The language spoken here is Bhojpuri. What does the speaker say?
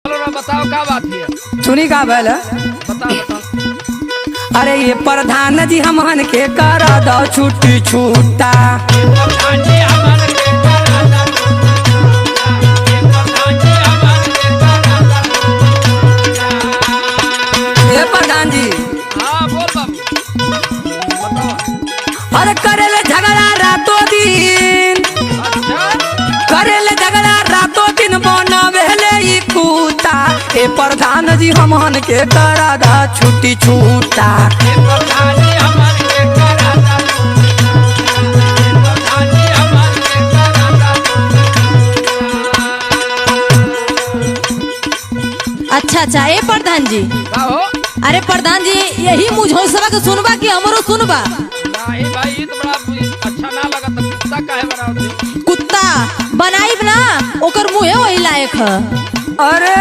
बताओ क्या बात है। सुनी का भैल बताओ बताओ। अरे ये प्रधान जी हमन के कर दो छुट्टी छूटा। ये प्रधान जी हाँ बोल बाबू बताओ। अरे करेले झगड़ा रातों दिन, अच्छा करेले झगड़ा रातों दिन बनवेले ई कूता। ए प्रधान जी हमन के कर दो छुट्टी छूटा। अच्छा अच्छा ए प्रधान जी। का हो? अरे प्रधान जी यही मुझे सबक सुनबा कि हमरो सुनबा। नहीं भाई ये तो बड़ा अच्छा ना लगा तो कुत्ता काहे बनाओ थे? कुत्ता बनाई ना ओकर मुँहे वही लायक है। अरे